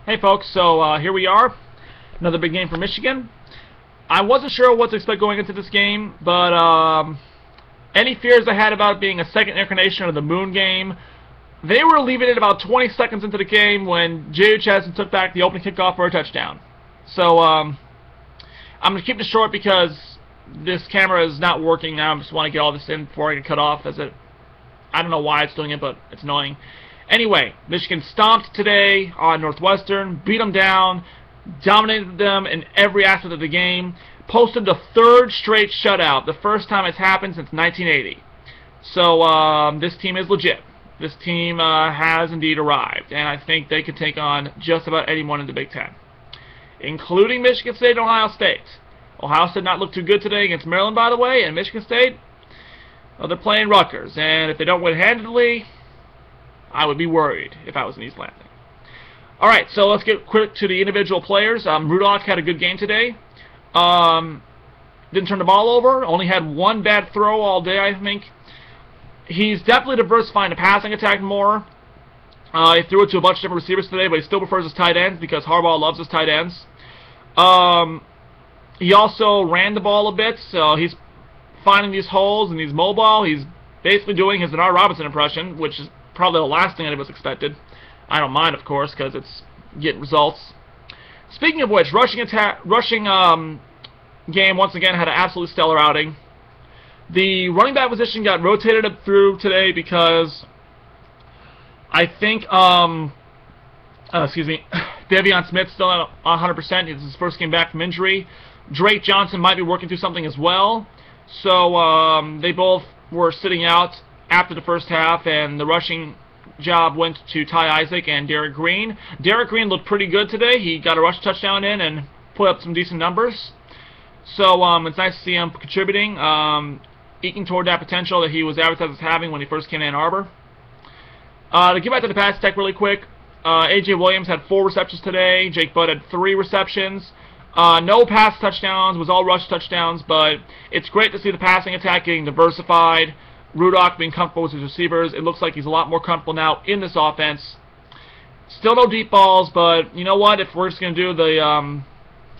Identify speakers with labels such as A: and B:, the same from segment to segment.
A: Hey folks, so here we are, another big game for Michigan. I wasn't sure what to expect going into this game, but any fears I had about it being a second incarnation of the Moon game, they were leaving it about 20 seconds into the game when J.U. Chesson took back the opening kickoff for a touchdown. So I'm going to keep this short because this camera is not working now. I just want to get all this in before I get cut off. I don't know why it's doing it, but it's annoying. Anyway, Michigan stomped today on Northwestern, beat them down, dominated them in every aspect of the game, posted the third straight shutout, the first time it's happened since 1980. So this team is legit. This team has indeed arrived, and I think they could take on just about anyone in the Big Ten, including Michigan State and Ohio State. Ohio State not look too good today against Maryland, by the way, and Michigan State, well, they're playing Rutgers, and if they don't win handedly, I would be worried if I was in East Lansing. Alright, so let's get quick to the individual players. Rudolph had a good game today. Didn't turn the ball over. Only had one bad throw all day, I think. He's definitely diversifying the passing attack more. He threw it to a bunch of different receivers today, but he still prefers his tight ends because Harbaugh loves his tight ends. He also ran the ball a bit, so he's finding these holes and he's mobile. He's basically doing his Denard Robinson impression, which is probably the last thing that was expected. I don't mind, of course, because it's getting results. Speaking of which, rushing game once again had an absolutely stellar outing. The running back position got rotated up through today because I think De'Veon Smith's still at 100%. It's his first game back from injury. Drake Johnson might be working through something as well. So they both were sitting out after the first half, and the rushing job went to Ty Isaac and Derek Green. Derek Green looked pretty good today. He got a rush touchdown in and put up some decent numbers. So it's nice to see him contributing, eking toward that potential that he was advertised as having when he first came to Ann Arbor. To get back to the pass tech really quick, A.J. Williams had 4 receptions today. Jake Budd had 3 receptions. No pass touchdowns, was all rush touchdowns, but it's great to see the passing attack getting diversified. Rudolph being comfortable with his receivers. It looks like he's a lot more comfortable now in this offense. Still no deep balls, but you know what? If we're just going to do the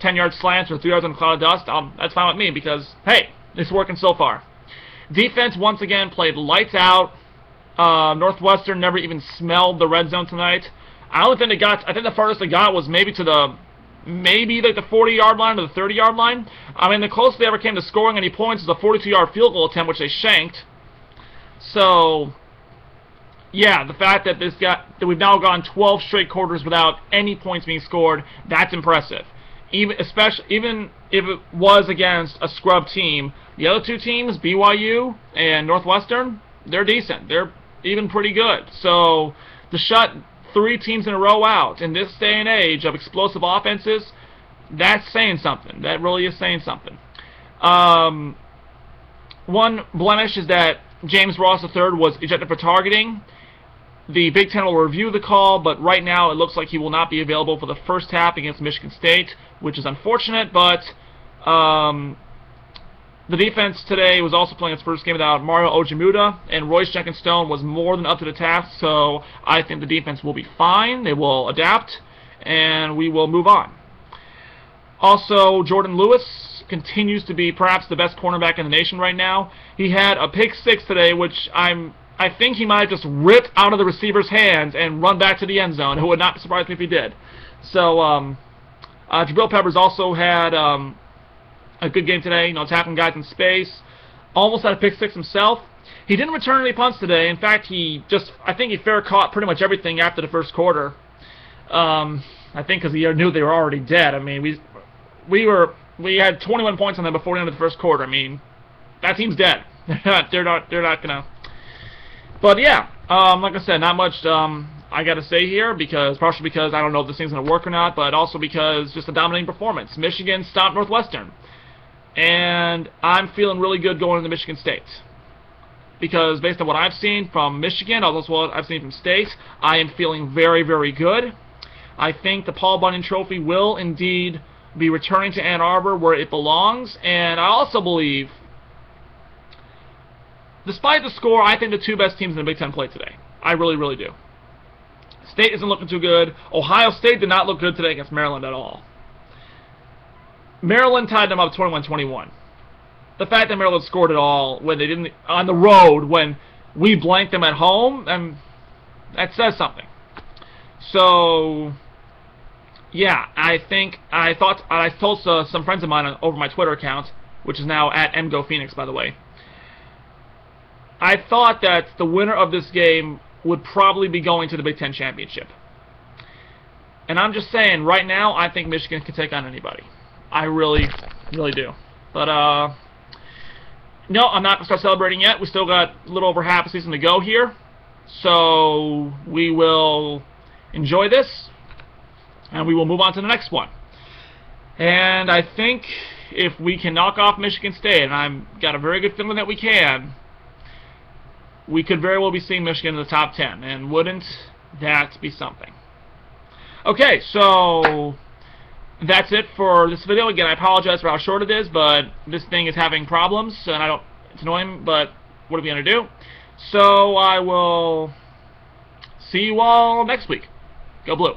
A: 10-yard slants or 3 yards on a cloud of dust, that's fine with me because, hey, it's working so far. Defense, once again, played lights out. Northwestern never even smelled the red zone tonight. I think the farthest they got was maybe like the 40-yard line or the 30-yard line. I mean, the closest they ever came to scoring any points was a 42-yard field goal attempt, which they shanked. So, yeah, the fact that we've now gone 12 straight quarters without any points being scored, that's impressive. Even if it was against a scrub team, the other 2 teams, BYU and Northwestern, they're decent. They're even pretty good. So, to shut 3 teams in a row out in this day and age of explosive offenses, that's saying something. That really is saying something. One blemish is that James Ross III was ejected for targeting. The Big Ten will review the call, but right now it looks like he will not be available for the first half against Michigan State, which is unfortunate, but the defense today was also playing its first game without Mario Ojemudia, and Royce Jenkins-Stone was more than up to the task, so I think the defense will be fine. They will adapt, and we will move on. Also, Jordan Lewis continues to be perhaps the best cornerback in the nation right now. He had a pick 6 today, which I think he might have just ripped out of the receiver's hands and run back to the end zone. It would not surprise me if he did. So, Jabril Peppers also had a good game today, tackling guys in space. Almost had a pick 6 himself. He didn't return any punts today. In fact, I think he fair caught pretty much everything after the first quarter. I think because he knew they were already dead. I mean, we had 21 points on them before the end of the first quarter. I mean, that team's dead. They're not gonna. But yeah, like I said, not much I got to say here partially because I don't know if this thing's gonna work or not, but also because just a dominating performance. Michigan stopped Northwestern, and I'm feeling really good going into Michigan State because based on what I've seen from Michigan, also what I've seen from State, I am feeling very, very good. I think the Paul Bunyan Trophy will indeed be returning to Ann Arbor where it belongs, and I also believe, despite the score, I think the 2 best teams in the Big Ten played today. I really, really do. State isn't looking too good. Ohio State did not look good today against Maryland at all. Maryland tied them up 21-21. The fact that Maryland scored it all when they didn't on the road, when we blanked them at home, and that says something. So, yeah, I told some friends of mine over my Twitter account, which is now at MGoPhoenix, by the way. I thought that the winner of this game would probably be going to the Big Ten Championship. And I'm just saying, right now, I think Michigan can take on anybody. I really, really do. But, no, I'm not going to start celebrating yet. We still got a little over half a season to go here. So, we will enjoy this, and we will move on to the next one. And I think if we can knock off Michigan State, and I've got a very good feeling that we can, we could very well be seeing Michigan in the top 10, and wouldn't that be something? Okay, so that's it for this video. Again, I apologize for how short it is, but this thing is having problems, and it's annoying, but what are we going to do? So I will see you all next week. Go Blue.